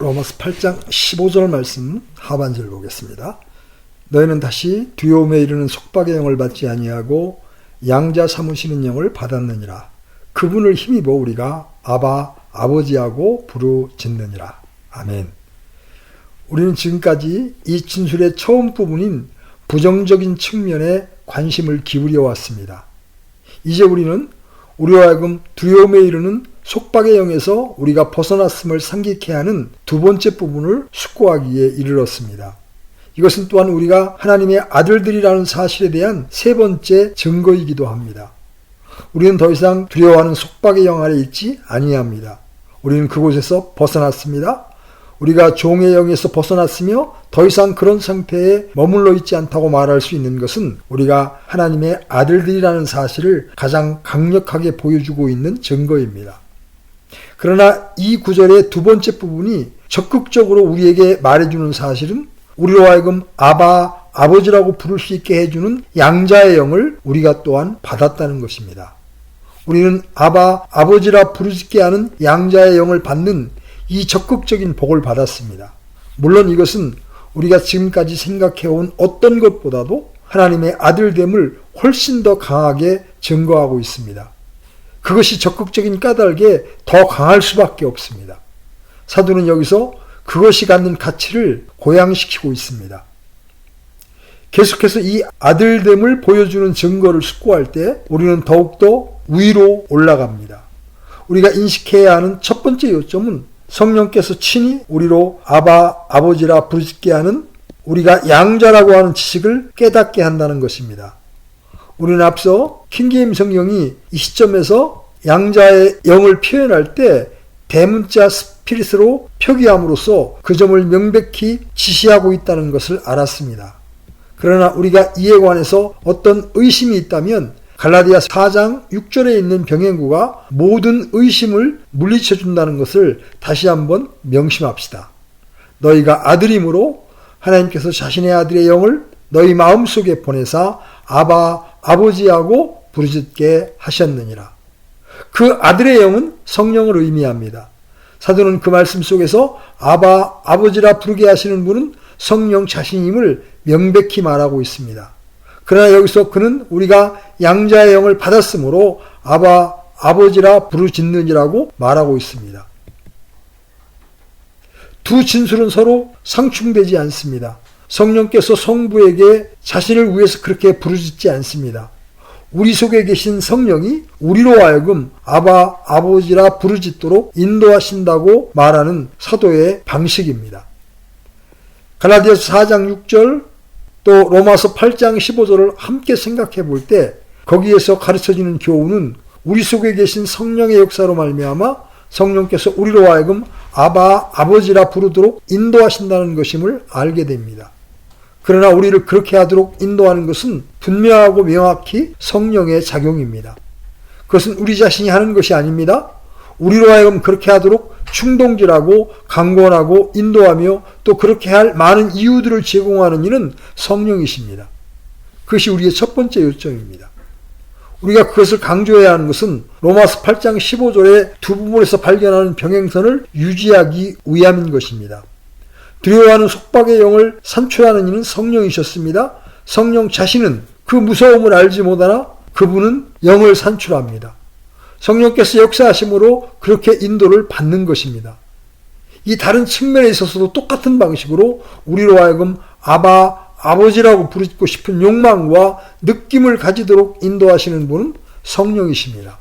로마서 8장 15절 말씀 하반절 보겠습니다. 너희는 다시 두려움에 이르는 속박의 영을 받지 아니하고 양자 삼으시는 영을 받았느니라. 그분을 힘입어 우리가 아바 아버지하고 부르짖느니라. 아멘. 우리는 지금까지 이 진술의 처음 부분인 부정적인 측면에 관심을 기울여 왔습니다. 이제 우리는 우리와 하여금 두려움에 이르는 속박의 영에서 우리가 벗어났음을 상기케 하는 두 번째 부분을 숙고하기에 이르렀습니다. 이것은 또한 우리가 하나님의 아들들이라는 사실에 대한 세 번째 증거이기도 합니다. 우리는 더 이상 두려워하는 속박의 영 아래 있지 아니합니다. 우리는 그곳에서 벗어났습니다. 우리가 종의 영에서 벗어났으며 더 이상 그런 상태에 머물러 있지 않다고 말할 수 있는 것은 우리가 하나님의 아들들이라는 사실을 가장 강력하게 보여주고 있는 증거입니다. 그러나 이 구절의 두 번째 부분이 적극적으로 우리에게 말해주는 사실은 우리로 하여금 아바, 아버지라고 부를 수 있게 해주는 양자의 영을 우리가 또한 받았다는 것입니다. 우리는 아바, 아버지라 부르짖게 하는 양자의 영을 받는 이 적극적인 복을 받았습니다. 물론 이것은 우리가 지금까지 생각해온 어떤 것보다도 하나님의 아들됨을 훨씬 더 강하게 증거하고 있습니다. 그것이 적극적인 까닭에 더 강할 수밖에 없습니다. 사도는 여기서 그것이 갖는 가치를 고양시키고 있습니다. 계속해서 이 아들됨을 보여주는 증거를 숙고할 때 우리는 더욱더 위로 올라갑니다. 우리가 인식해야 하는 첫 번째 요점은 성령께서 친히 우리로 아바, 아버지라 부르짖게 하는 우리가 양자라고 하는 지식을 깨닫게 한다는 것입니다. 우리는 앞서 킹게임 성경이 이 시점에서 양자의 영을 표현할 때 대문자 스피릿으로 표기함으로써 그 점을 명백히 지시하고 있다는 것을 알았습니다. 그러나 우리가 이에 관해서 어떤 의심이 있다면 갈라디아 4장 6절에 있는 병행구가 모든 의심을 물리쳐준다는 것을 다시 한번 명심합시다. 너희가 아들이므로 하나님께서 자신의 아들의 영을 너희 마음속에 보내사 아바 아버지하고 부르짖게 하셨느니라. 그 아들의 영은 성령을 의미합니다. 사도는 그 말씀 속에서 아바 아버지라 부르게 하시는 분은 성령 자신임을 명백히 말하고 있습니다. 그러나 여기서 그는 우리가 양자의 영을 받았으므로 아바 아버지라 부르짖느니라고 말하고 있습니다. 두 진술은 서로 상충되지 않습니다. 성령께서 성부에게 자신을 위해서 그렇게 부르짖지 않습니다. 우리 속에 계신 성령이 우리로 하여금 아바 아버지라 부르짖도록 인도하신다고 말하는 사도의 방식입니다. 갈라디아서 4장 6절 또 로마서 8장 15절을 함께 생각해 볼 때 거기에서 가르쳐지는 교훈은 우리 속에 계신 성령의 역사로 말미암아 성령께서 우리로 하여금 아바 아버지라 부르도록 인도하신다는 것임을 알게 됩니다. 그러나 우리를 그렇게 하도록 인도하는 것은 분명하고 명확히 성령의 작용입니다. 그것은 우리 자신이 하는 것이 아닙니다. 우리로 하여금 그렇게 하도록 충동질하고 강권하고 인도하며 또 그렇게 할 많은 이유들을 제공하는 이는 성령이십니다. 그것이 우리의 첫 번째 요점입니다. 우리가 그것을 강조해야 하는 것은 로마서 8장 15절의 두 부분에서 발견하는 병행선을 유지하기 위함인 것입니다. 두려워하는 속박의 영을 산출하는 이는 성령이셨습니다. 성령 자신은 그 무서움을 알지 못하나 그분은 영을 산출합니다. 성령께서 역사하심으로 그렇게 인도를 받는 것입니다. 이 다른 측면에 있어서도 똑같은 방식으로 우리로 하여금 아바, 아버지라고 부르짖고 싶은 욕망과 느낌을 가지도록 인도하시는 분은 성령이십니다.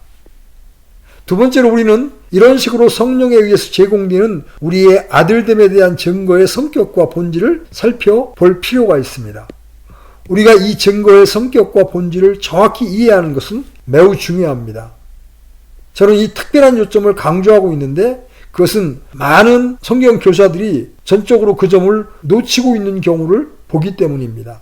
두 번째로 우리는 이런 식으로 성령에 의해서 제공되는 우리의 아들됨에 대한 증거의 성격과 본질을 살펴볼 필요가 있습니다. 우리가 이 증거의 성격과 본질을 정확히 이해하는 것은 매우 중요합니다. 저는 이 특별한 요점을 강조하고 있는데 그것은 많은 성경 교사들이 전적으로 그 점을 놓치고 있는 경우를 보기 때문입니다.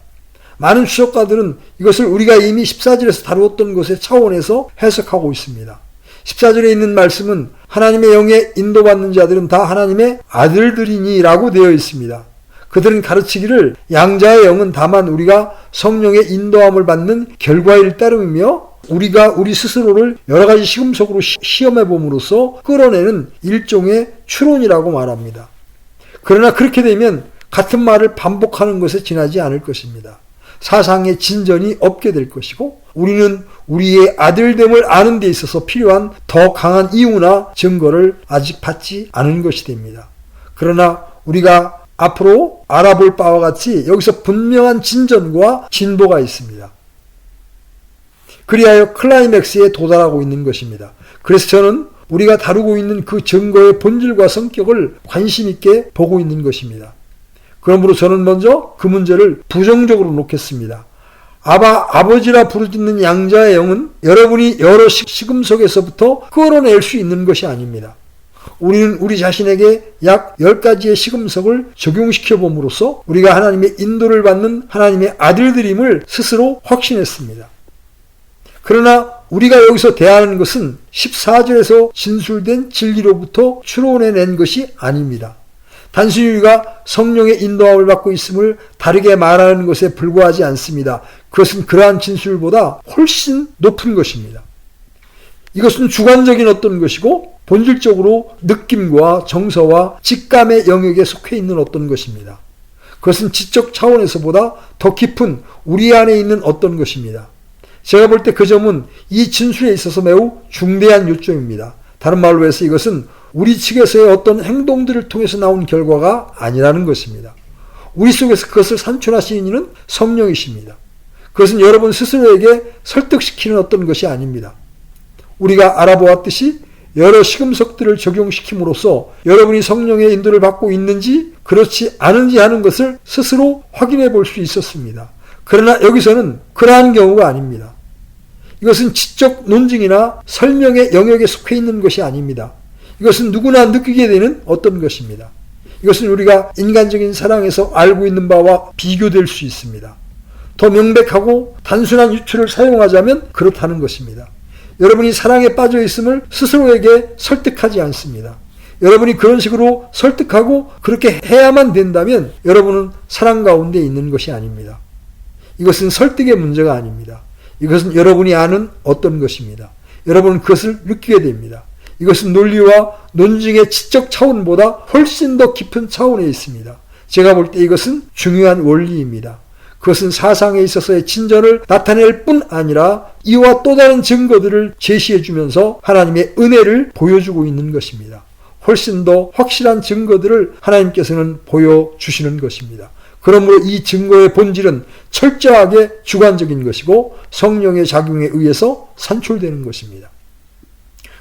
많은 주석가들은 이것을 우리가 이미 14절에서 다루었던 것의 차원에서 해석하고 있습니다. 14절에 있는 말씀은 하나님의 영에 인도받는 자들은 다 하나님의 아들들이니 라고 되어 있습니다. 그들은 가르치기를 양자의 영은 다만 우리가 성령의 인도함을 받는 결과일 따름이며 우리가 우리 스스로를 여러 가지 시금석으로 시험해 봄으로써 끌어내는 일종의 추론이라고 말합니다. 그러나 그렇게 되면 같은 말을 반복하는 것에 지나지 않을 것입니다. 사상의 진전이 없게 될 것이고 우리는 우리의 아들됨을 아는 데 있어서 필요한 더 강한 이유나 증거를 아직 받지 않은 것이 됩니다. 그러나 우리가 앞으로 알아볼 바와 같이 여기서 분명한 진전과 진보가 있습니다. 그리하여 클라이맥스에 도달하고 있는 것입니다. 그래서 저는 우리가 다루고 있는 그 증거의 본질과 성격을 관심 있게 보고 있는 것입니다. 그러므로 저는 먼저 그 문제를 부정적으로 놓겠습니다. 아버지라 부르짖는 양자의 영은 여러분이 여러 시금 속에서부터 끌어낼 수 있는 것이 아닙니다. 우리는 우리 자신에게 약 10가지의 시금석을 적용시켜 봄으로써 우리가 하나님의 인도를 받는 하나님의 아들들임을 스스로 확신했습니다. 그러나 우리가 여기서 대하는 것은 14절에서 진술된 진리로부터 추론해낸 것이 아닙니다. 단순히 우리가 성령의 인도함을 받고 있음을 다르게 말하는 것에 불과하지 않습니다. 그것은 그러한 진술보다 훨씬 높은 것입니다. 이것은 주관적인 어떤 것이고 본질적으로 느낌과 정서와 직감의 영역에 속해 있는 어떤 것입니다. 그것은 지적 차원에서보다 더 깊은 우리 안에 있는 어떤 것입니다. 제가 볼 때 그 점은 이 진술에 있어서 매우 중대한 요점입니다. 다른 말로 해서 이것은 우리 측에서의 어떤 행동들을 통해서 나온 결과가 아니라는 것입니다. 우리 속에서 그것을 산출하시는 이는 성령이십니다. 그것은 여러분 스스로에게 설득시키는 어떤 것이 아닙니다. 우리가 알아보았듯이 여러 시금석들을 적용시킴으로써 여러분이 성령의 인도를 받고 있는지 그렇지 않은지 하는 것을 스스로 확인해 볼 수 있었습니다. 그러나 여기서는 그러한 경우가 아닙니다. 이것은 지적 논증이나 설명의 영역에 속해 있는 것이 아닙니다. 이것은 누구나 느끼게 되는 어떤 것입니다. 이것은 우리가 인간적인 사랑에서 알고 있는 바와 비교될 수 있습니다. 더 명백하고 단순한 유추를 사용하자면 그렇다는 것입니다. 여러분이 사랑에 빠져 있음을 스스로에게 설득하지 않습니다. 여러분이 그런 식으로 설득하고 그렇게 해야만 된다면 여러분은 사랑 가운데 있는 것이 아닙니다. 이것은 설득의 문제가 아닙니다. 이것은 여러분이 아는 어떤 것입니다. 여러분은 그것을 느끼게 됩니다. 이것은 논리와 논증의 지적 차원보다 훨씬 더 깊은 차원에 있습니다. 제가 볼 때 이것은 중요한 원리입니다. 그것은 사상에 있어서의 진전을 나타낼 뿐 아니라 이와 또 다른 증거들을 제시해 주면서 하나님의 은혜를 보여주고 있는 것입니다. 훨씬 더 확실한 증거들을 하나님께서는 보여주시는 것입니다. 그러므로 이 증거의 본질은 철저하게 주관적인 것이고 성령의 작용에 의해서 산출되는 것입니다.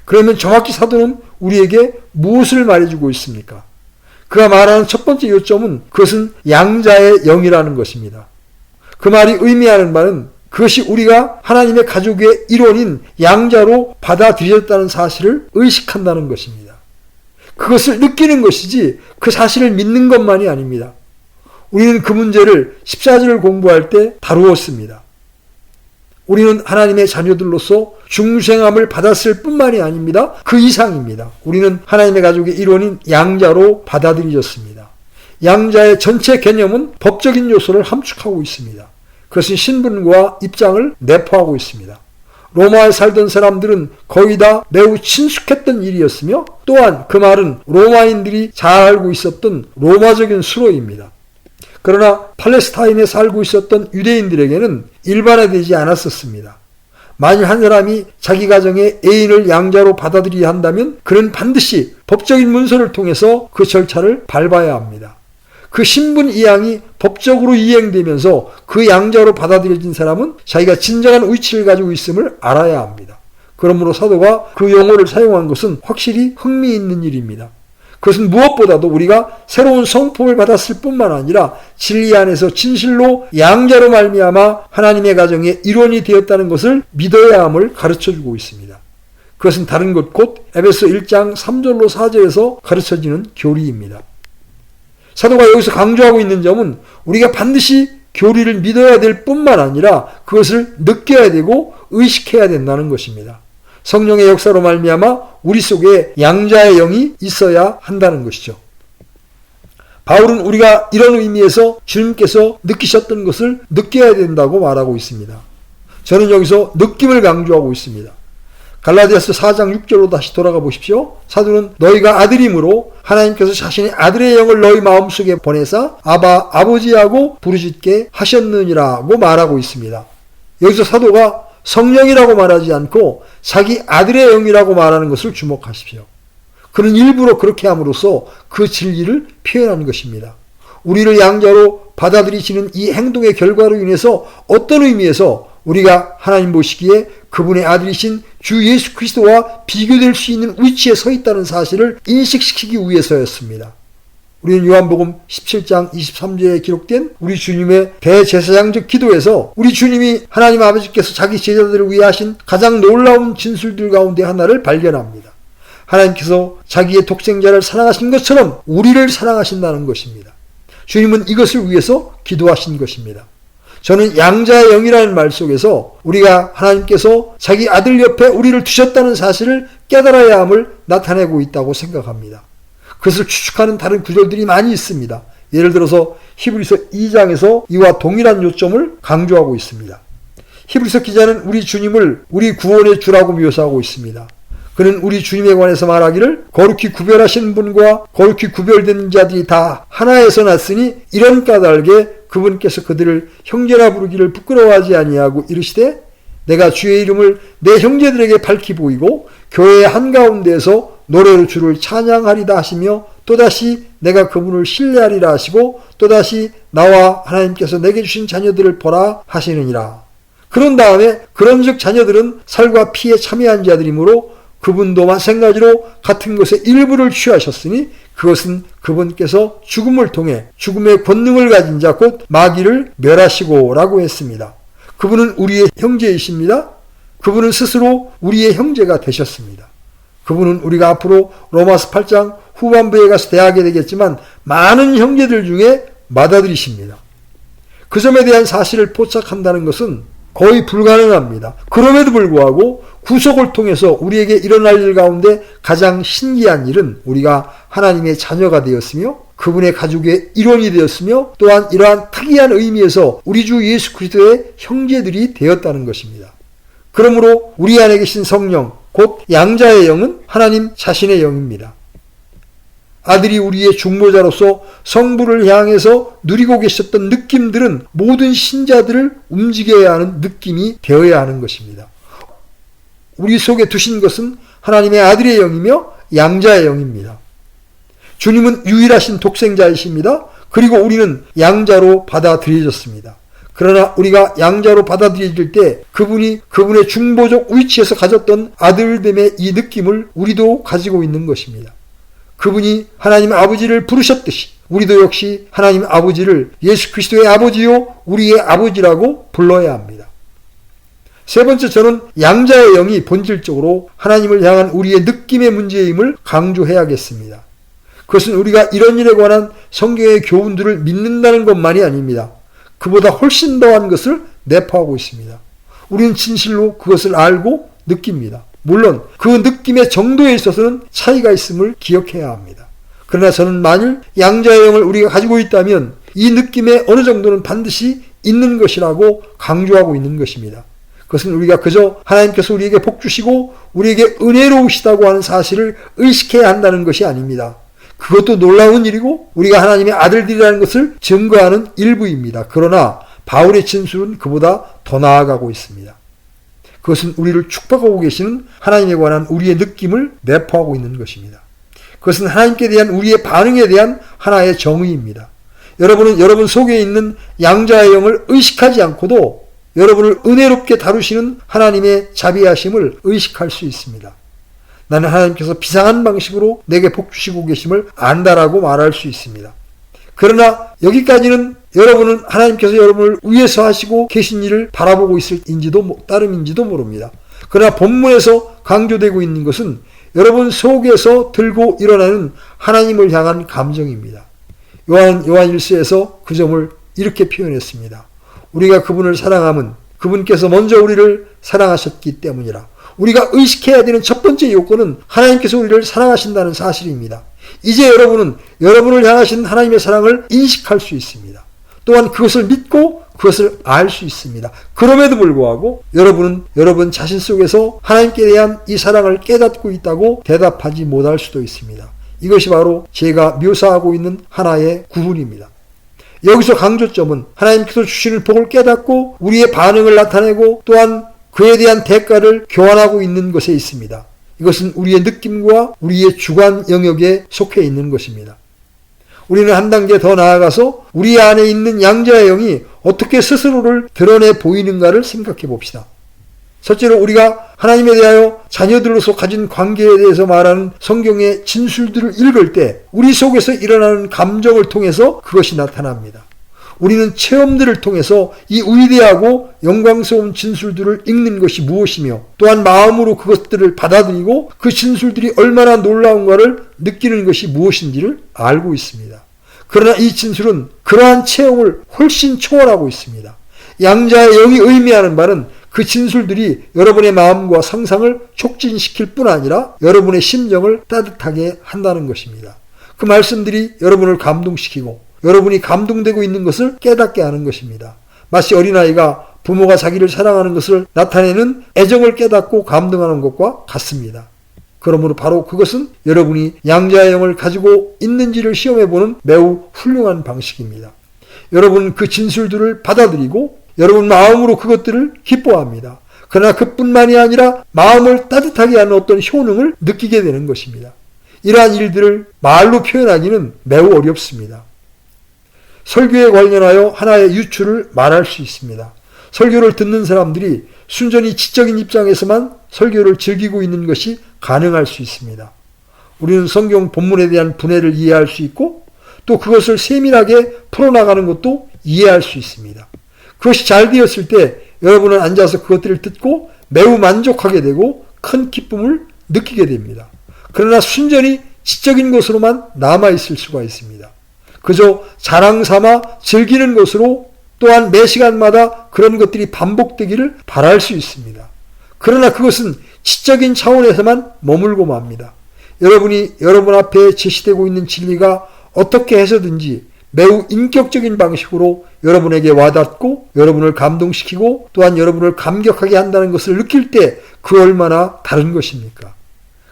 그러면 정확히 사도는 우리에게 무엇을 말해주고 있습니까? 그가 말하는 첫 번째 요점은 그것은 양자의 영이라는 것입니다. 그 말이 의미하는 바는 그것이 우리가 하나님의 가족의 일원인 양자로 받아들여졌다는 사실을 의식한다는 것입니다. 그것을 느끼는 것이지 그 사실을 믿는 것만이 아닙니다. 우리는 그 문제를 14절을 공부할 때 다루었습니다. 우리는 하나님의 자녀들로서 중생함을 받았을 뿐만이 아닙니다. 그 이상입니다. 우리는 하나님의 가족의 일원인 양자로 받아들여졌습니다. 양자의 전체 개념은 법적인 요소를 함축하고 있습니다. 그것은 신분과 입장을 내포하고 있습니다. 로마에 살던 사람들은 거의 다 매우 친숙했던 일이었으며 또한 그 말은 로마인들이 잘 알고 있었던 로마적인 수로입니다. 그러나 팔레스타인에 살고 있었던 유대인들에게는 일반화되지 않았었습니다. 만일 한 사람이 자기 가정의 애인을 양자로 받아들여야 한다면 그는 반드시 법적인 문서를 통해서 그 절차를 밟아야 합니다. 그 신분 이양이 법적으로 이행되면서 그 양자로 받아들여진 사람은 자기가 진정한 위치를 가지고 있음을 알아야 합니다. 그러므로 사도가 그 용어를 사용한 것은 확실히 흥미있는 일입니다. 그것은 무엇보다도 우리가 새로운 성품을 받았을 뿐만 아니라 진리 안에서 진실로 양자로 말미암아 하나님의 가정의 일원이 되었다는 것을 믿어야 함을 가르쳐주고 있습니다. 그것은 다른 것 곧 에베소 1장 3절로 4절에서 가르쳐지는 교리입니다. 사도가 여기서 강조하고 있는 점은 우리가 반드시 교리를 믿어야 될 뿐만 아니라 그것을 느껴야 되고 의식해야 된다는 것입니다. 성령의 역사로 말미암아 우리 속에 양자의 영이 있어야 한다는 것이죠. 바울은 우리가 이런 의미에서 주님께서 느끼셨던 것을 느껴야 된다고 말하고 있습니다. 저는 여기서 느낌을 강조하고 있습니다. 갈라디아서 4장 6절로 다시 돌아가 보십시오. 사도는 너희가 아들이므로 하나님께서 자신의 아들의 영을 너희 마음속에 보내사 아바 아버지하고 부르짖게 하셨느니라고 말하고 있습니다. 여기서 사도가 성령이라고 말하지 않고 자기 아들의 영이라고 말하는 것을 주목하십시오. 그는 일부러 그렇게 함으로써 그 진리를 표현한 것입니다. 우리를 양자로 받아들이시는 이 행동의 결과로 인해서 어떤 의미에서 우리가 하나님 보시기에 그분의 아들이신 주 예수 그리스도와 비교될 수 있는 위치에 서 있다는 사실을 인식시키기 위해서였습니다. 우리는 요한복음 17장 23절에 기록된 우리 주님의 대제사장적 기도에서 우리 주님이 하나님 아버지께서 자기 제자들을 위해 하신 가장 놀라운 진술들 가운데 하나를 발견합니다. 하나님께서 자기의 독생자를 사랑하신 것처럼 우리를 사랑하신다는 것입니다. 주님은 이것을 위해서 기도하신 것입니다. 저는 양자의 영이라는 말 속에서 우리가 하나님께서 자기 아들 옆에 우리를 두셨다는 사실을 깨달아야 함을 나타내고 있다고 생각합니다. 그것을 추측하는 다른 구절들이 많이 있습니다. 예를 들어서 히브리서 2장에서 이와 동일한 요점을 강조하고 있습니다. 히브리서 기자는 우리 주님을 우리 구원의 주라고 묘사하고 있습니다. 그는 우리 주님에 관해서 말하기를 거룩히 구별하신 분과 거룩히 구별된 자들이 다 하나에서 났으니 이런 까닭에 그분께서 그들을 형제라 부르기를 부끄러워하지 아니하고 이르시되 내가 주의 이름을 내 형제들에게 밝히 보이고 교회의 한가운데에서 노래로 주를 찬양하리다 하시며 또다시 내가 그분을 신뢰하리라 하시고 또다시 나와 하나님께서 내게 주신 자녀들을 보라 하시느니라. 그런 다음에 그런즉 자녀들은 살과 피에 참여한 자들이므로 그분도 마찬가지로 같은 것의 일부를 취하셨으니 그것은 그분께서 죽음을 통해 죽음의 권능을 가진 자 곧 마귀를 멸하시고 라고 했습니다. 그분은 우리의 형제이십니다. 그분은 스스로 우리의 형제가 되셨습니다. 그분은 우리가 앞으로 로마서 8장 후반부에 가서 대하게 되겠지만 많은 형제들 중에 맏아들이십니다. 그 점에 대한 사실을 포착한다는 것은 거의 불가능합니다. 그럼에도 불구하고 구속을 통해서 우리에게 일어날 일 가운데 가장 신기한 일은 우리가 하나님의 자녀가 되었으며 그분의 가족의 일원이 되었으며 또한 이러한 특이한 의미에서 우리 주 예수 그리스도의 형제들이 되었다는 것입니다. 그러므로 우리 안에 계신 성령, 곧 양자의 영은 하나님 자신의 영입니다. 아들이 우리의 중보자로서 성부를 향해서 누리고 계셨던 느낌들은 모든 신자들을 움직여야 하는 느낌이 되어야 하는 것입니다. 우리 속에 두신 것은 하나님의 아들의 영이며 양자의 영입니다. 주님은 유일하신 독생자이십니다. 그리고 우리는 양자로 받아들여졌습니다. 그러나 우리가 양자로 받아들여질 때 그분이 그분의 중보적 위치에서 가졌던 아들됨의 이 느낌을 우리도 가지고 있는 것입니다. 그분이 하나님 아버지를 부르셨듯이 우리도 역시 하나님 아버지를 예수 그리스도의 아버지요 우리의 아버지라고 불러야 합니다. 세 번째, 저는 양자의 영이 본질적으로 하나님을 향한 우리의 느낌의 문제임을 강조해야겠습니다. 그것은 우리가 이런 일에 관한 성경의 교훈들을 믿는다는 것만이 아닙니다. 그보다 훨씬 더한 것을 내포하고 있습니다. 우리는 진실로 그것을 알고 느낍니다. 물론 그 느낌의 정도에 있어서는 차이가 있음을 기억해야 합니다. 그러나 저는 만일 양자의 영을 우리가 가지고 있다면 이 느낌의 어느 정도는 반드시 있는 것이라고 강조하고 있는 것입니다. 그것은 우리가 그저 하나님께서 우리에게 복 주시고 우리에게 은혜로우시다고 하는 사실을 의식해야 한다는 것이 아닙니다. 그것도 놀라운 일이고 우리가 하나님의 아들들이라는 것을 증거하는 일부입니다. 그러나 바울의 진술은 그보다 더 나아가고 있습니다. 그것은 우리를 축복하고 계시는 하나님에 관한 우리의 느낌을 내포하고 있는 것입니다. 그것은 하나님께 대한 우리의 반응에 대한 하나의 정의입니다. 여러분은 여러분 속에 있는 양자의 영을 의식하지 않고도 여러분을 은혜롭게 다루시는 하나님의 자비하심을 의식할 수 있습니다. 나는 하나님께서 비상한 방식으로 내게 복 주시고 계심을 안다라고 말할 수 있습니다. 그러나 여기까지는 여러분은 하나님께서 여러분을 위해서 하시고 계신 일을 바라보고 있을 따름인지도 모릅니다. 그러나 본문에서 강조되고 있는 것은 여러분 속에서 들고 일어나는 하나님을 향한 감정입니다. 요한 1서에서 그 점을 이렇게 표현했습니다. 우리가 그분을 사랑함은 그분께서 먼저 우리를 사랑하셨기 때문이라. 우리가 의식해야 되는 첫 번째 요건은 하나님께서 우리를 사랑하신다는 사실입니다. 이제 여러분은 여러분을 향하신 하나님의 사랑을 인식할 수 있습니다. 또한 그것을 믿고 그것을 알 수 있습니다. 그럼에도 불구하고 여러분은 여러분 자신 속에서 하나님께 대한 이 사랑을 깨닫고 있다고 대답하지 못할 수도 있습니다. 이것이 바로 제가 묘사하고 있는 하나의 구분입니다. 여기서 강조점은 하나님께서 주시는 복을 깨닫고 우리의 반응을 나타내고 또한 그에 대한 대가를 교환하고 있는 것에 있습니다. 이것은 우리의 느낌과 우리의 주관 영역에 속해 있는 것입니다. 우리는 한 단계 더 나아가서 우리 안에 있는 양자의 영이 어떻게 스스로를 드러내 보이는가를 생각해 봅시다. 첫째로 우리가 하나님에 대하여 자녀들로서 가진 관계에 대해서 말하는 성경의 진술들을 읽을 때 우리 속에서 일어나는 감정을 통해서 그것이 나타납니다. 우리는 체험들을 통해서 이 위대하고 영광스러운 진술들을 읽는 것이 무엇이며 또한 마음으로 그것들을 받아들이고 그 진술들이 얼마나 놀라운가를 느끼는 것이 무엇인지를 알고 있습니다. 그러나 이 진술은 그러한 체험을 훨씬 초월하고 있습니다. 양자의 영이 의미하는 바는 그 진술들이 여러분의 마음과 상상을 촉진시킬 뿐 아니라 여러분의 심정을 따뜻하게 한다는 것입니다. 그 말씀들이 여러분을 감동시키고 여러분이 감동되고 있는 것을 깨닫게 하는 것입니다. 마치 어린아이가 부모가 자기를 사랑하는 것을 나타내는 애정을 깨닫고 감동하는 것과 같습니다. 그러므로 바로 그것은 여러분이 양자의 영을 가지고 있는지를 시험해보는 매우 훌륭한 방식입니다. 여러분은 그 진술들을 받아들이고 여러분 마음으로 그것들을 기뻐합니다. 그러나 그뿐만이 아니라 마음을 따뜻하게 하는 어떤 효능을 느끼게 되는 것입니다. 이러한 일들을 말로 표현하기는 매우 어렵습니다. 설교에 관련하여 하나의 유추를 말할 수 있습니다. 설교를 듣는 사람들이 순전히 지적인 입장에서만 설교를 즐기고 있는 것이 가능할 수 있습니다. 우리는 성경 본문에 대한 분해를 이해할 수 있고 또 그것을 세밀하게 풀어나가는 것도 이해할 수 있습니다. 그것이 잘 되었을 때 여러분은 앉아서 그것들을 듣고 매우 만족하게 되고 큰 기쁨을 느끼게 됩니다. 그러나 순전히 지적인 것으로만 남아있을 수가 있습니다. 그저 자랑 삼아 즐기는 것으로 또한 매 시간마다 그런 것들이 반복되기를 바랄 수 있습니다. 그러나 그것은 지적인 차원에서만 머물고 맙니다. 여러분이 여러분 앞에 제시되고 있는 진리가 어떻게 해서든지 매우 인격적인 방식으로 여러분에게 와닿고 여러분을 감동시키고 또한 여러분을 감격하게 한다는 것을 느낄 때 그 얼마나 다른 것입니까?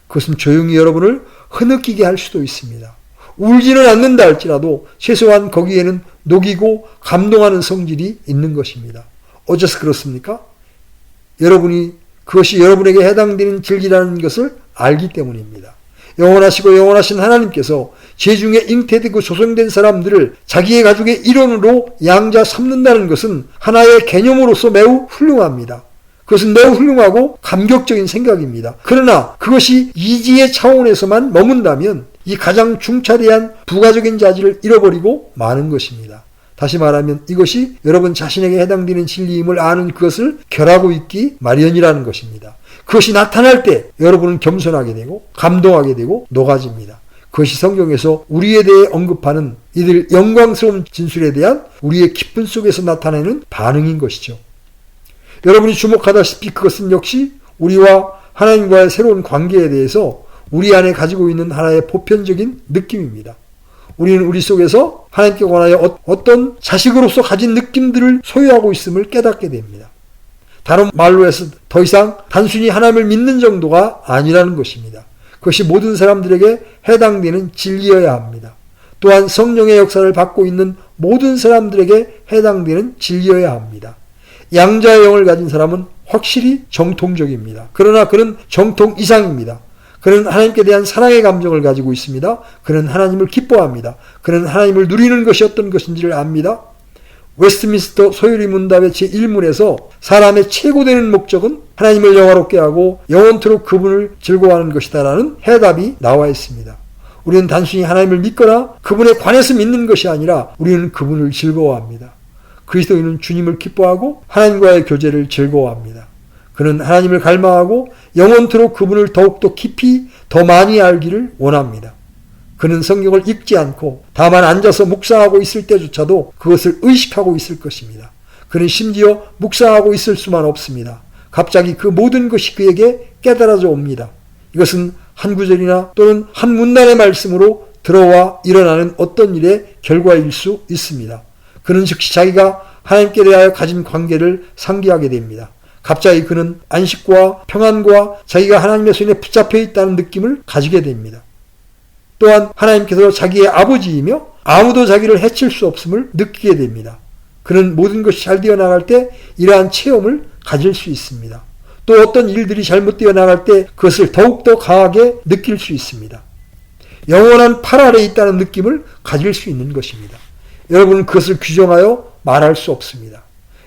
그것은 조용히 여러분을 흐느끼게 할 수도 있습니다. 울지는 않는다 할지라도 최소한 거기에는 녹이고 감동하는 성질이 있는 것입니다. 어째서 그렇습니까? 여러분이 그것이 여러분에게 해당되는 진리라는 것을 알기 때문입니다. 영원하시고 영원하신 하나님께서 죄중에 잉태되고 조성된 사람들을 자기의 가족의 일원으로 양자 삼는다는 것은 하나의 개념으로서 매우 훌륭합니다. 그것은 매우 훌륭하고 감격적인 생각입니다. 그러나 그것이 이지의 차원에서만 머문다면 이 가장 중차대한 부가적인 자질을 잃어버리고 마는 것입니다. 다시 말하면 이것이 여러분 자신에게 해당되는 진리임을 아는 그것을 결하고 있기 마련이라는 것입니다. 그것이 나타날 때 여러분은 겸손하게 되고 감동하게 되고 녹아집니다. 그것이 성경에서 우리에 대해 언급하는 이들 영광스러운 진술에 대한 우리의 기쁨 속에서 나타내는 반응인 것이죠. 여러분이 주목하다시피 그것은 역시 우리와 하나님과의 새로운 관계에 대해서 우리 안에 가지고 있는 하나의 보편적인 느낌입니다. 우리는 우리 속에서 하나님께 관하여 어떤 자식으로서 가진 느낌들을 소유하고 있음을 깨닫게 됩니다. 다른 말로 해서 더 이상 단순히 하나님을 믿는 정도가 아니라는 것입니다. 그것이 모든 사람들에게 해당되는 진리여야 합니다. 또한 성령의 역사를 받고 있는 모든 사람들에게 해당되는 진리여야 합니다. 양자의 영을 가진 사람은 확실히 정통적입니다. 그러나 그는 정통 이상입니다. 그는 하나님께 대한 사랑의 감정을 가지고 있습니다. 그는 하나님을 기뻐합니다. 그는 하나님을 누리는 것이 어떤 것인지를 압니다. 웨스트민스터 소유리 문답의 제1문에서 사람의 최고되는 목적은 하나님을 영화롭게 하고 영원토록 그분을 즐거워하는 것이다라는 해답이 나와 있습니다. 우리는 단순히 하나님을 믿거나 그분에 관해서 믿는 것이 아니라 우리는 그분을 즐거워합니다. 그리스도인은 주님을 기뻐하고 하나님과의 교제를 즐거워합니다. 그는 하나님을 갈망하고 영원토록 그분을 더욱더 깊이 더 많이 알기를 원합니다. 그는 성경을 읽지 않고 다만 앉아서 묵상하고 있을 때조차도 그것을 의식하고 있을 것입니다. 그는 심지어 묵상하고 있을 수만 없습니다. 갑자기 그 모든 것이 그에게 깨달아져 옵니다. 이것은 한 구절이나 또는 한 문단의 말씀으로 들어와 일어나는 어떤 일의 결과일 수 있습니다. 그는 즉시 자기가 하나님께 대하여 가진 관계를 상기하게 됩니다. 갑자기 그는 안식과 평안과 자기가 하나님의 손에 붙잡혀 있다는 느낌을 가지게 됩니다. 또한 하나님께서 자기의 아버지이며 아무도 자기를 해칠 수 없음을 느끼게 됩니다. 그는 모든 것이 잘 되어 나갈 때 이러한 체험을 가질 수 있습니다. 또 어떤 일들이 잘못되어 나갈 때 그것을 더욱더 강하게 느낄 수 있습니다. 영원한 팔 아래에 있다는 느낌을 가질 수 있는 것입니다. 여러분은 그것을 규정하여 말할 수 없습니다.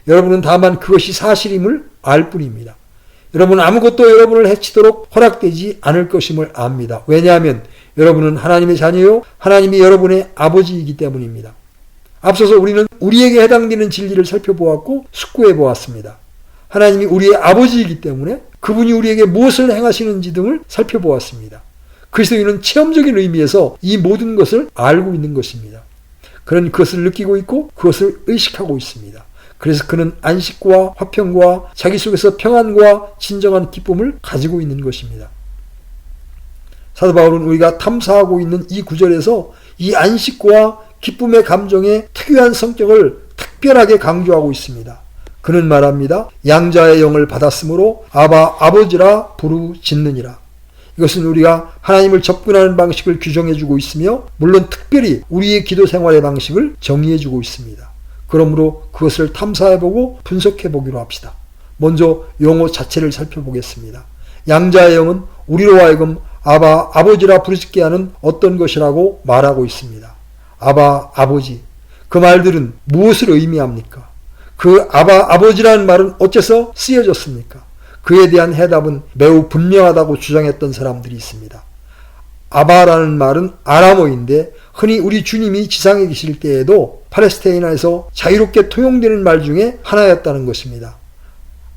여러분은 다만 그것이 사실임을 알 뿐입니다. 여러분은 아무것도 여러분을 해치도록 허락되지 않을 것임을 압니다. 왜냐하면 여러분은 하나님의 자녀요, 하나님이 여러분의 아버지이기 때문입니다. 앞서서 우리는 우리에게 해당되는 진리를 살펴보았고 숙고해 보았습니다. 하나님이 우리의 아버지이기 때문에 그분이 우리에게 무엇을 행하시는지 등을 살펴보았습니다. 그리스도인은 체험적인 의미에서 이 모든 것을 알고 있는 것입니다. 그는 그것을 느끼고 있고 그것을 의식하고 있습니다. 그래서 그는 안식과 화평과 자기 속에서 평안과 진정한 기쁨을 가지고 있는 것입니다. 사도 바울은 우리가 탐사하고 있는 이 구절에서 이 안식과 기쁨의 감정의 특유한 성격을 특별하게 강조하고 있습니다. 그는 말합니다. 양자의 영을 받았으므로 아바 아버지라 부르짖느니라. 이것은 우리가 하나님을 접근하는 방식을 규정해주고 있으며 물론 특별히 우리의 기도 생활의 방식을 정의해주고 있습니다. 그러므로 그것을 탐사해보고 분석해보기로 합시다. 먼저 용어 자체를 살펴보겠습니다. 양자의 영은 우리로 하여금 아바 아버지라 부르짖게 하는 어떤 것이라고 말하고 있습니다. 아바 아버지, 그 말들은 무엇을 의미합니까? 그 아바 아버지라는 말은 어째서 쓰여졌습니까? 그에 대한 해답은 매우 분명하다고 주장했던 사람들이 있습니다. 아바라는 말은 아람어인데 흔히 우리 주님이 지상에 계실 때에도 팔레스타인에서 자유롭게 통용되는 말 중에 하나였다는 것입니다.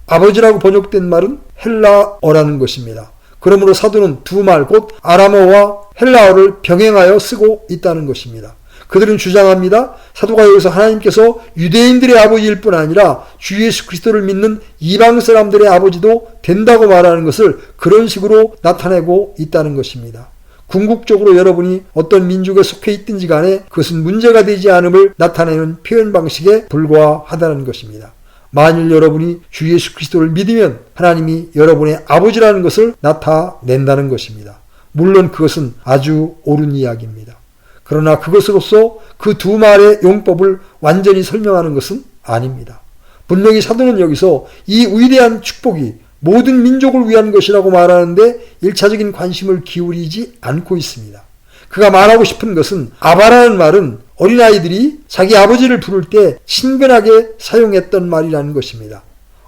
아버지라고 번역된 말은 헬라어라는 것입니다. 그러므로 사도는 두 말 곧 아람어와 헬라어를 병행하여 쓰고 있다는 것입니다. 그들은 주장합니다. 사도가 여기서 하나님께서 유대인들의 아버지일 뿐 아니라 주 예수 그리스도를 믿는 이방 사람들의 아버지도 된다고 말하는 것을 그런 식으로 나타내고 있다는 것입니다. 궁극적으로 여러분이 어떤 민족에 속해 있든지 간에 그것은 문제가 되지 않음을 나타내는 표현 방식에 불과하다는 것입니다. 만일 여러분이 주 예수 그리스도를 믿으면 하나님이 여러분의 아버지라는 것을 나타낸다는 것입니다. 물론 그것은 아주 옳은 이야기입니다. 그러나 그것으로서 그 두 말의 용법을 완전히 설명하는 것은 아닙니다. 분명히 사도는 여기서 이 위대한 축복이 모든 민족을 위한 것이라고 말하는데 1차적인 관심을 기울이지 않고 있습니다. 그가 말하고 싶은 것은 아바라는 말은 어린아이들이 자기 아버지를 부를 때 친근하게 사용했던 말이라는 것입니다.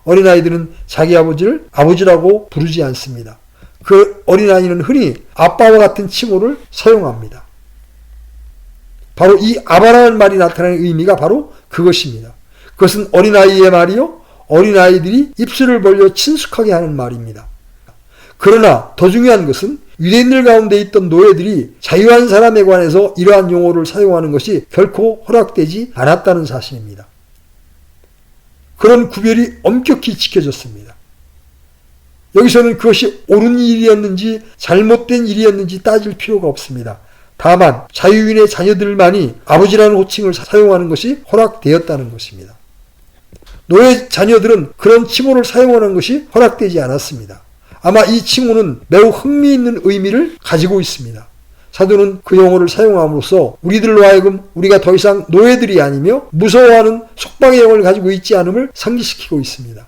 어린아이들은 자기 아버지를 아버지라고 부르지 않습니다. 그 어린아이는 흔히 아빠와 같은 칭호를 사용합니다. 바로 이 아바라는 말이 나타내는 의미가 바로 그것입니다. 그것은 어린아이의 말이요, 어린아이들이 입술을 벌려 친숙하게 하는 말입니다. 그러나 더 중요한 것은 유대인들 가운데 있던 노예들이 자유한 사람에 관해서 이러한 용어를 사용하는 것이 결코 허락되지 않았다는 사실입니다. 그런 구별이 엄격히 지켜졌습니다. 여기서는 그것이 옳은 일이었는지 잘못된 일이었는지 따질 필요가 없습니다. 다만 자유인의 자녀들만이 아버지라는 호칭을 사용하는 것이 허락되었다는 것입니다. 노예 자녀들은 그런 칭호를 사용하는 것이 허락되지 않았습니다. 아마 이 칭호는 매우 흥미있는 의미를 가지고 있습니다. 사도는 그 용어를 사용함으로써 우리들로 하여금 우리가 더 이상 노예들이 아니며 무서워하는 속박의 영을 가지고 있지 않음을 상기시키고 있습니다.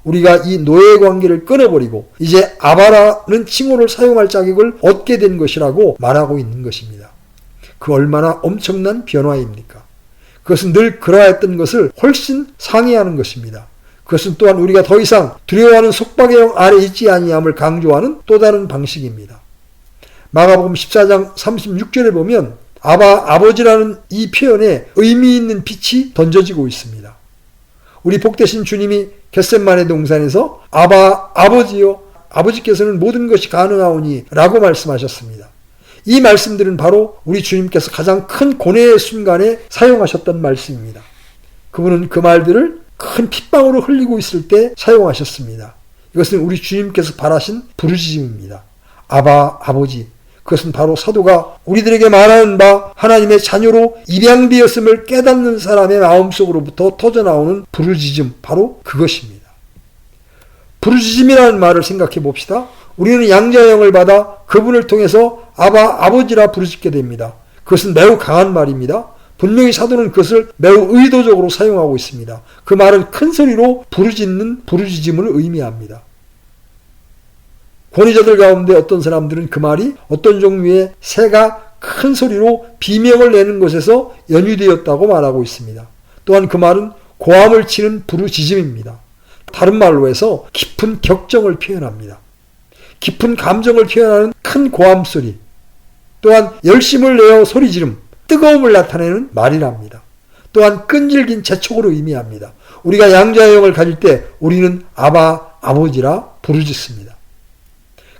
우리가 이 노예 관계를 끊어버리고 이제 아바라는 칭호를 사용할 자격을 얻게 된 것이라고 말하고 있는 것입니다. 그 얼마나 엄청난 변화입니까? 그것은 늘 그러했던 것을 훨씬 상회하는 것입니다. 그것은 또한 우리가 더 이상 두려워하는 속박의 영 아래 있지 아니함을 강조하는 또 다른 방식입니다. 마가복음 14장 36절에 보면 아버지라는 이 표현에 의미 있는 빛이 던져지고 있습니다. 우리 복되신 주님이 겟셋마네 동산에서 아버지요, 아버지께서는 모든 것이 가능하오니 라고 말씀하셨습니다. 이 말씀들은 바로 우리 주님께서 가장 큰 고뇌의 순간에 사용하셨던 말씀입니다. 그분은 그 말들을 큰 핏방울을 흘리고 있을 때 사용하셨습니다. 이것은 우리 주님께서 바라신 부르짖음입니다. 아버지. 그것은 바로 사도가 우리들에게 말하는 바 하나님의 자녀로 입양되었음을 깨닫는 사람의 마음속으로부터 터져나오는 부르짖음, 바로 그것입니다. 부르짖음이라는 말을 생각해 봅시다. 우리는 양자의 영을 받아 그분을 통해서 아바, 아버지라 부르짖게 됩니다. 그것은 매우 강한 말입니다. 분명히 사도는 그것을 매우 의도적으로 사용하고 있습니다. 그 말은 큰 소리로 부르짖는 부르짖음을 의미합니다. 권위자들 가운데 어떤 사람들은 그 말이 어떤 종류의 새가 큰 소리로 비명을 내는 것에서 연유되었다고 말하고 있습니다. 또한 그 말은 고함을 치는 부르짖음입니다. 다른 말로 해서 깊은 격정을 표현합니다. 깊은 감정을 표현하는 큰 고함 소리, 또한 열심을 내어 소리 지름, 뜨거움을 나타내는 말이랍니다. 또한 끈질긴 재촉으로 의미합니다. 우리가 양자의 영을 가질 때 우리는 아바, 아버지라 부르짖습니다.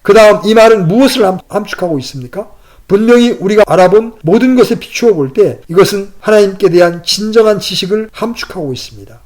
그 다음 이 말은 무엇을 함축하고 있습니까? 분명히 우리가 알아본 모든 것에 비추어 볼 때 이것은 하나님께 대한 진정한 지식을 함축하고 있습니다.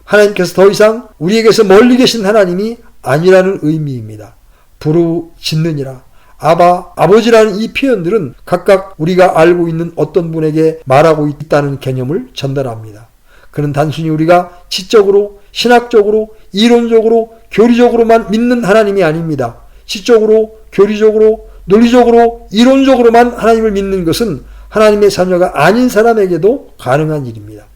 하나님께서 더 이상 우리에게서 멀리 계신 하나님이 아니라는 의미입니다. 부르짖느니라, 아바, 아버지라는 이 표현들은 각각 우리가 알고 있는 어떤 분에게 말하고 있다는 개념을 전달합니다. 그는 단순히 우리가 지적으로, 신학적으로, 이론적으로, 교리적으로만 믿는 하나님이 아닙니다. 지적으로, 교리적으로, 논리적으로, 이론적으로만 하나님을 믿는 것은 하나님의 자녀가 아닌 사람에게도 가능한 일입니다.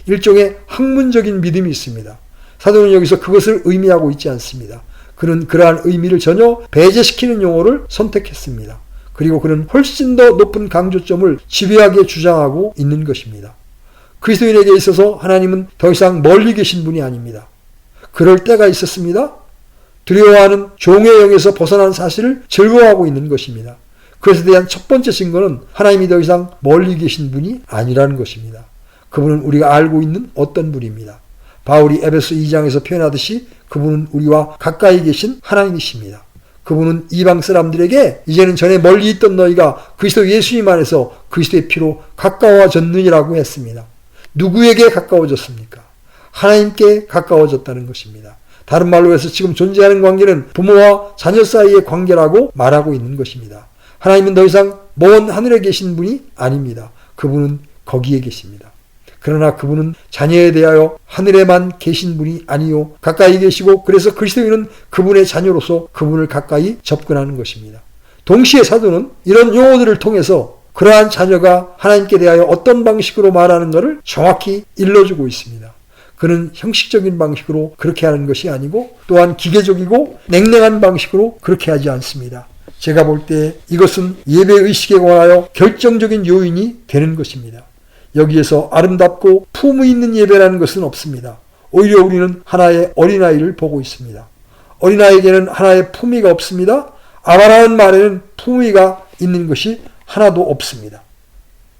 일종의 학문적인 믿음이 있습니다. 사도는 여기서 그것을 의미하고 있지 않습니다. 그는 그러한 의미를 전혀 배제시키는 용어를 선택했습니다. 그리고 그는 훨씬 더 높은 강조점을 집요하게 주장하고 있는 것입니다. 그리스도인에게 있어서 하나님은 더 이상 멀리 계신 분이 아닙니다. 그럴 때가 있었습니다. 두려워하는 종의 영에서 벗어난 사실을 즐거워하고 있는 것입니다. 그것에 대한 첫 번째 증거는 하나님이 더 이상 멀리 계신 분이 아니라는 것입니다. 그분은 우리가 알고 있는 어떤 분입니다. 바울이 에베소 2장에서 표현하듯이 그분은 우리와 가까이 계신 하나님이십니다. 그분은 이방 사람들에게 이제는 전에 멀리 있던 너희가 그리스도 예수님 안에서 그리스도의 피로 가까워졌느니라고 했습니다. 누구에게 가까워졌습니까? 하나님께 가까워졌다는 것입니다. 다른 말로 해서 지금 존재하는 관계는 부모와 자녀 사이의 관계라고 말하고 있는 것입니다. 하나님은 더 이상 먼 하늘에 계신 분이 아닙니다. 그분은 거기에 계십니다. 그러나 그분은 자녀에 대하여 하늘에만 계신 분이 아니요 가까이 계시고, 그래서 그리스도인은 그분의 자녀로서 그분을 가까이 접근하는 것입니다. 동시에 사도는 이런 용어들을 통해서 그러한 자녀가 하나님께 대하여 어떤 방식으로 말하는 것을 정확히 일러주고 있습니다. 그는 형식적인 방식으로 그렇게 하는 것이 아니고 또한 기계적이고 냉랭한 방식으로 그렇게 하지 않습니다. 제가 볼 때 이것은 예배의식에 관하여 결정적인 요인이 되는 것입니다. 여기에서 아름답고 품위 있는 예배라는 것은 없습니다. 오히려 우리는 하나의 어린아이를 보고 있습니다. 어린아이에게는 하나의 품위가 없습니다. 아바라는 말에는 품위가 있는 것이 하나도 없습니다.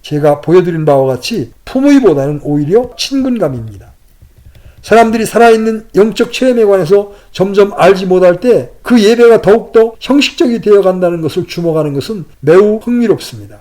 제가 보여드린 바와 같이 품위보다는 오히려 친근감입니다. 사람들이 살아있는 영적 체험에 관해서 점점 알지 못할 때 그 예배가 더욱더 형식적이 되어간다는 것을 주목하는 것은 매우 흥미롭습니다.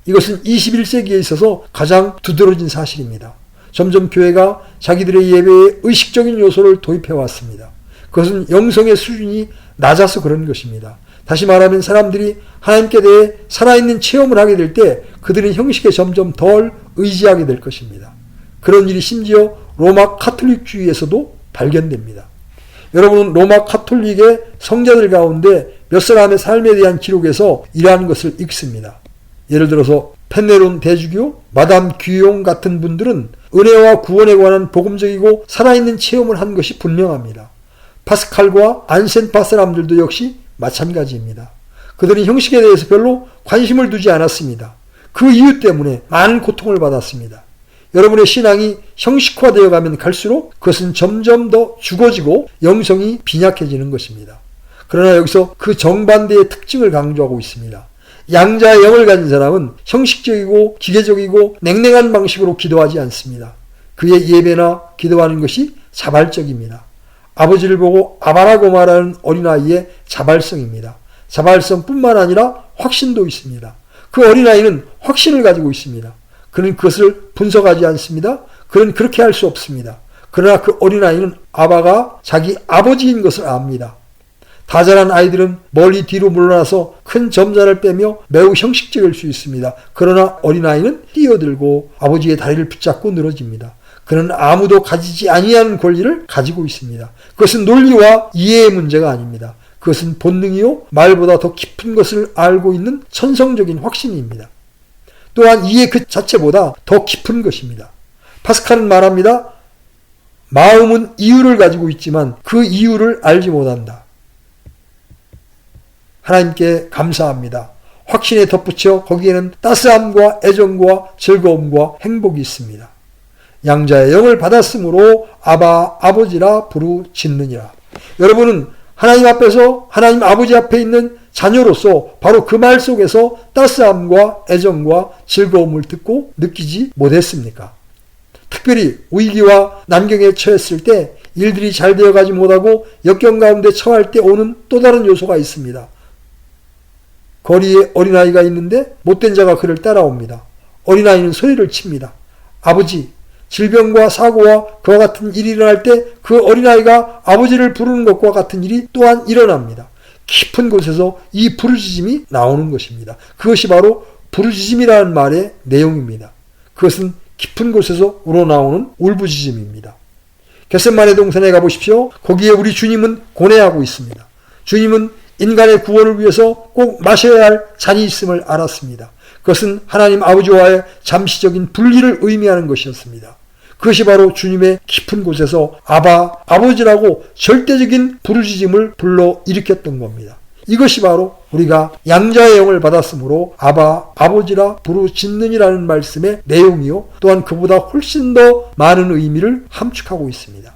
이것은 21세기에 있어서 가장 두드러진 사실입니다. 점점 교회가 자기들의 예배에 의식적인 요소를 도입해왔습니다. 그것은 영성의 수준이 낮아서 그런 것입니다. 다시 말하면 사람들이 하나님께 대해 살아있는 체험을 하게 될 때 그들은 형식에 점점 덜 의지하게 될 것입니다. 그런 일이 심지어 로마 카톨릭주의에서도 발견됩니다. 여러분은 로마 카톨릭의 성자들 가운데 몇 사람의 삶에 대한 기록에서 이러한 것을 읽습니다. 예를 들어서 펜네론 대주교, 마담 귀용 같은 분들은 은혜와 구원에 관한 복음적이고 살아있는 체험을 한 것이 분명합니다. 파스칼과 안센파 사람들도 역시 마찬가지입니다. 그들은 형식에 대해서 별로 관심을 두지 않았습니다. 그 이유 때문에 많은 고통을 받았습니다. 여러분의 신앙이 형식화되어 가면 갈수록 그것은 점점 더 죽어지고 영성이 빈약해지는 것입니다. 그러나 여기서 그 정반대의 특징을 강조하고 있습니다. 양자의 영을 가진 사람은 형식적이고 기계적이고 냉랭한 방식으로 기도하지 않습니다. 그의 예배나 기도하는 것이 자발적입니다. 아버지를 보고 아바라고 말하는 어린아이의 자발성입니다. 자발성뿐만 아니라 확신도 있습니다. 그 어린아이는 확신을 가지고 있습니다. 그는 그것을 분석하지 않습니다. 그는 그렇게 할 수 없습니다. 그러나 그 어린아이는 아바가 자기 아버지인 것을 압니다. 다 자란 아이들은 멀리 뒤로 물러나서 큰 점자를 빼며 매우 형식적일 수 있습니다. 그러나 어린아이는 뛰어들고 아버지의 다리를 붙잡고 늘어집니다. 그는 아무도 가지지 아니하는 권리를 가지고 있습니다. 그것은 논리와 이해의 문제가 아닙니다. 그것은 본능이요 말보다 더 깊은 것을 알고 있는 천성적인 확신입니다. 또한 이해 그 자체보다 더 깊은 것입니다. 파스칼은 말합니다. 마음은 이유를 가지고 있지만 그 이유를 알지 못한다. 하나님께 감사합니다. 확신에 덧붙여 거기에는 따스함과 애정과 즐거움과 행복이 있습니다. 양자의 영을 받았으므로 아바 아버지라 부르짖느니라. 여러분은 하나님 앞에서 하나님 아버지 앞에 있는 자녀로서 바로 그 말 속에서 따스함과 애정과 즐거움을 듣고 느끼지 못했습니까? 특별히 위기와 난경에 처했을 때 일들이 잘 되어가지 못하고 역경 가운데 처할 때 오는 또 다른 요소가 있습니다. 거리에 어린아이가 있는데 못된 자가 그를 따라옵니다. 어린아이는 소리를 칩니다. 아버지, 질병과 사고와 그와 같은 일이 일어날 때 그 어린아이가 아버지를 부르는 것과 같은 일이 또한 일어납니다. 깊은 곳에서 이 부르짖음이 나오는 것입니다. 그것이 바로 부르짖음이라는 말의 내용입니다. 그것은 깊은 곳에서 우러나오는 울부짖음입니다. 겟세마네 동산에 가보십시오. 거기에 우리 주님은 고뇌하고 있습니다. 주님은 인간의 구원을 위해서 꼭 마셔야 할 잔이 있음을 알았습니다. 그것은 하나님 아버지와의 잠시적인 분리를 의미하는 것이었습니다. 그것이 바로 주님의 깊은 곳에서 아바, 아버지라고 절대적인 부르짖음을 불러 일으켰던 겁니다. 이것이 바로 우리가 양자의 영을 받았으므로 아바, 아버지라 부르짖느니라는 말씀의 내용이요. 또한 그보다 훨씬 더 많은 의미를 함축하고 있습니다.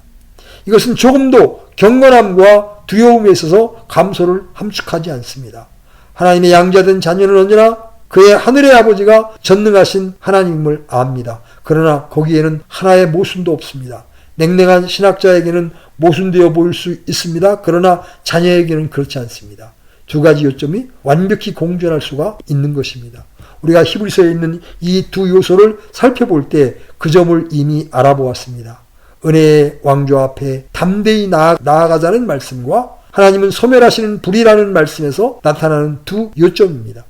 이것은 조금도 경건함과 두려움에 있어서 감소를 함축하지 않습니다. 하나님의 양자된 자녀는 언제나 그의 하늘의 아버지가 전능하신 하나님을 압니다. 그러나 거기에는 하나의 모순도 없습니다. 냉랭한 신학자에게는 모순되어 보일 수 있습니다. 그러나 자녀에게는 그렇지 않습니다. 두 가지 요점이 완벽히 공존할 수가 있는 것입니다. 우리가 히브리서에 있는 이 두 요소를 살펴볼 때 그 점을 이미 알아보았습니다. 은혜의 왕조 앞에 담대히 나아가자는 말씀과 하나님은 소멸하시는 불이라는 말씀에서 나타나는 두 요점입니다.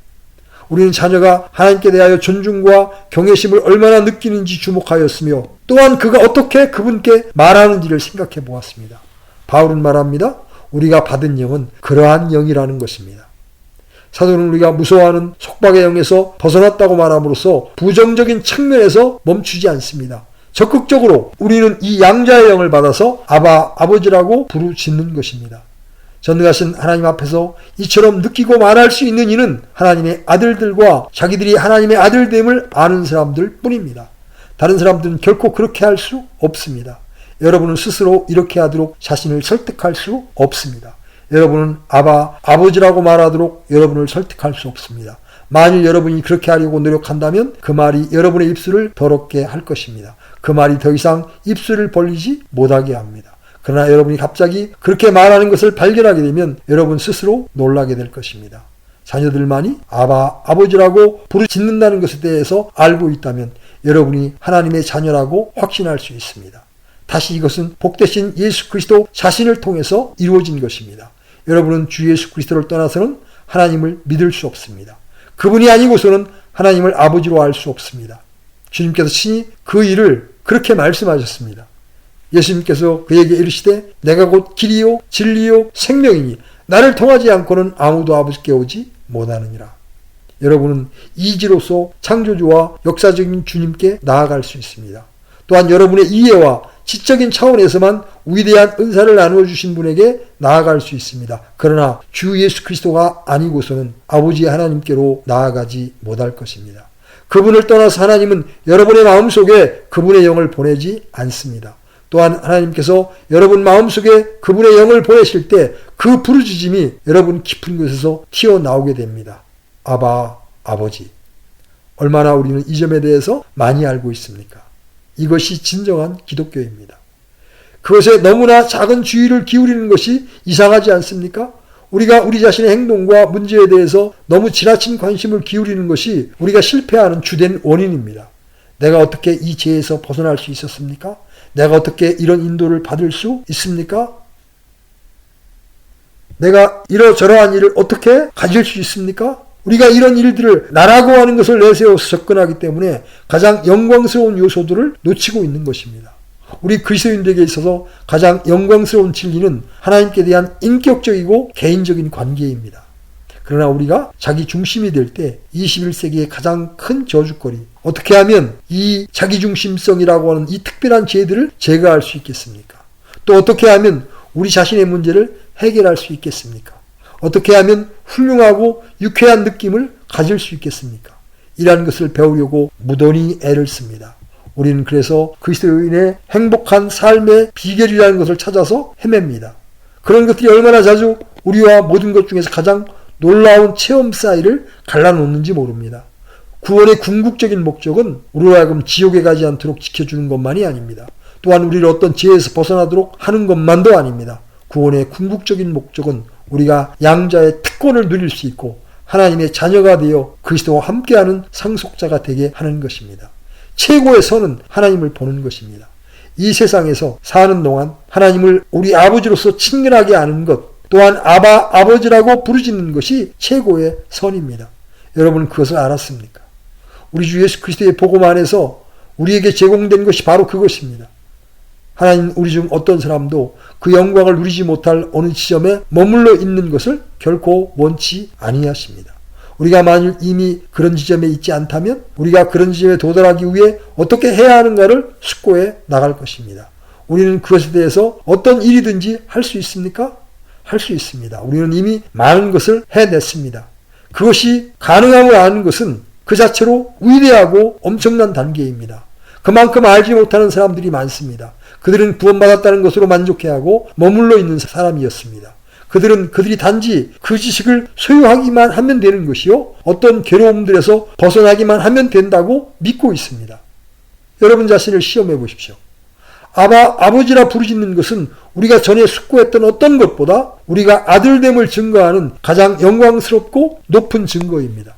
우리는 자녀가 하나님께 대하여 존중과 경외심을 얼마나 느끼는지 주목하였으며 또한 그가 어떻게 그분께 말하는지를 생각해 보았습니다. 바울은 말합니다. 우리가 받은 영은 그러한 영이라는 것입니다. 사도는 우리가 무서워하는 속박의 영에서 벗어났다고 말함으로써 부정적인 측면에서 멈추지 않습니다. 적극적으로 우리는 이 양자의 영을 받아서 아바, 아버지라고 부르짖는 것입니다. 전능하신 하나님 앞에서 이처럼 느끼고 말할 수 있는 이는 하나님의 아들들과 자기들이 하나님의 아들됨을 아는 사람들 뿐입니다. 다른 사람들은 결코 그렇게 할 수 없습니다. 여러분은 스스로 이렇게 하도록 자신을 설득할 수 없습니다. 여러분은 아바, 아버지라고 말하도록 여러분을 설득할 수 없습니다. 만일 여러분이 그렇게 하려고 노력한다면 그 말이 여러분의 입술을 더럽게 할 것입니다. 그 말이 더 이상 입술을 벌리지 못하게 합니다. 그러나 여러분이 갑자기 그렇게 말하는 것을 발견하게 되면 여러분 스스로 놀라게 될 것입니다. 자녀들만이 아바, 아버지라고 부르짖는다는 것에 대해서 알고 있다면 여러분이 하나님의 자녀라고 확신할 수 있습니다. 다시 이것은 복되신 예수 그리스도 자신을 통해서 이루어진 것입니다. 여러분은 주 예수 그리스도를 떠나서는 하나님을 믿을 수 없습니다. 그분이 아니고서는 하나님을 아버지로 알 수 없습니다. 주님께서 친히 그 일을 그렇게 말씀하셨습니다. 예수님께서 그에게 이르시되 내가 곧 길이요 진리요 생명이니 나를 통하지 않고는 아무도 아버지께 오지 못하느니라. 여러분은 이지로서 창조주와 역사적인 주님께 나아갈 수 있습니다. 또한 여러분의 이해와 지적인 차원에서만 위대한 은사를 나누어 주신 분에게 나아갈 수 있습니다. 그러나 주 예수 그리스도가 아니고서는 아버지 하나님께로 나아가지 못할 것입니다. 그분을 떠나서 하나님은 여러분의 마음속에 그분의 영을 보내지 않습니다. 또한 하나님께서 여러분 마음속에 그분의 영을 보내실 때 그 부르짖음이 여러분 깊은 곳에서 튀어나오게 됩니다. 아바, 아버지. 얼마나 우리는 이 점에 대해서 많이 알고 있습니까? 이것이 진정한 기독교입니다. 그것에 너무나 작은 주의를 기울이는 것이 이상하지 않습니까? 우리가 우리 자신의 행동과 문제에 대해서 너무 지나친 관심을 기울이는 것이 우리가 실패하는 주된 원인입니다. 내가 어떻게 이 죄에서 벗어날 수 있었습니까? 내가 어떻게 이런 인도를 받을 수 있습니까? 내가 이러저러한 일을 어떻게 가질 수 있습니까? 우리가 이런 일들을 나라고 하는 것을 내세워서 접근하기 때문에 가장 영광스러운 요소들을 놓치고 있는 것입니다. 우리 그리스도인들에게 있어서 가장 영광스러운 진리는 하나님께 대한 인격적이고 개인적인 관계입니다. 그러나 우리가 자기 중심이 될 때 21세기의 가장 큰 저주거리, 어떻게 하면 이 자기중심성이라고 하는 이 특별한 죄들을 제거할 수 있겠습니까? 또 어떻게 하면 우리 자신의 문제를 해결할 수 있겠습니까? 어떻게 하면 훌륭하고 유쾌한 느낌을 가질 수 있겠습니까? 이러한 것을 배우려고 무던히 애를 씁니다. 우리는 그래서 그리스도인의 행복한 삶의 비결이라는 것을 찾아서 헤맵니다. 그런 것들이 얼마나 자주 우리와 모든 것 중에서 가장 놀라운 체험 사이를 갈라놓는지 모릅니다. 구원의 궁극적인 목적은 우리로 하여금 지옥에 가지 않도록 지켜주는 것만이 아닙니다. 또한 우리를 어떤 죄에서 벗어나도록 하는 것만도 아닙니다. 구원의 궁극적인 목적은 우리가 양자의 특권을 누릴 수 있고 하나님의 자녀가 되어 그리스도와 함께하는 상속자가 되게 하는 것입니다. 최고의 선은 하나님을 보는 것입니다. 이 세상에서 사는 동안 하나님을 우리 아버지로서 친근하게 아는 것, 또한 아버지라고 부르짖는 것이 최고의 선입니다. 여러분은 그것을 알았습니까? 우리 주 예수 그리스도의 복음 안에서 우리에게 제공된 것이 바로 그것입니다. 하나님 우리 중 어떤 사람도 그 영광을 누리지 못할 어느 지점에 머물러 있는 것을 결코 원치 아니하십니다. 우리가 만일 이미 그런 지점에 있지 않다면 우리가 그런 지점에 도달하기 위해 어떻게 해야 하는가를 숙고해 나갈 것입니다. 우리는 그것에 대해서 어떤 일이든지 할 수 있습니까? 할 수 있습니다. 우리는 이미 많은 것을 해냈습니다. 그것이 가능함을 아는 것은 그 자체로 위대하고 엄청난 단계입니다. 그만큼 알지 못하는 사람들이 많습니다. 그들은 구원받았다는 것으로 만족해하고 머물러 있는 사람이었습니다. 그들이 단지 그 지식을 소유하기만 하면 되는 것이요, 어떤 괴로움들에서 벗어나기만 하면 된다고 믿고 있습니다. 여러분 자신을 시험해 보십시오. 아버지라 부르짖는 것은 우리가 전에 숙고했던 어떤 것보다 우리가 아들됨을 증거하는 가장 영광스럽고 높은 증거입니다.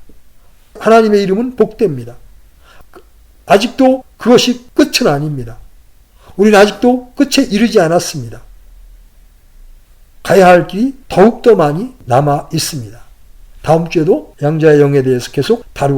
하나님의 이름은 복됩니다. 아직도 그것이 끝은 아닙니다. 우리는 아직도 끝에 이르지 않았습니다. 가야 할 길이 더욱더 많이 남아 있습니다. 다음 주에도 양자의 영에 대해서 계속 다루고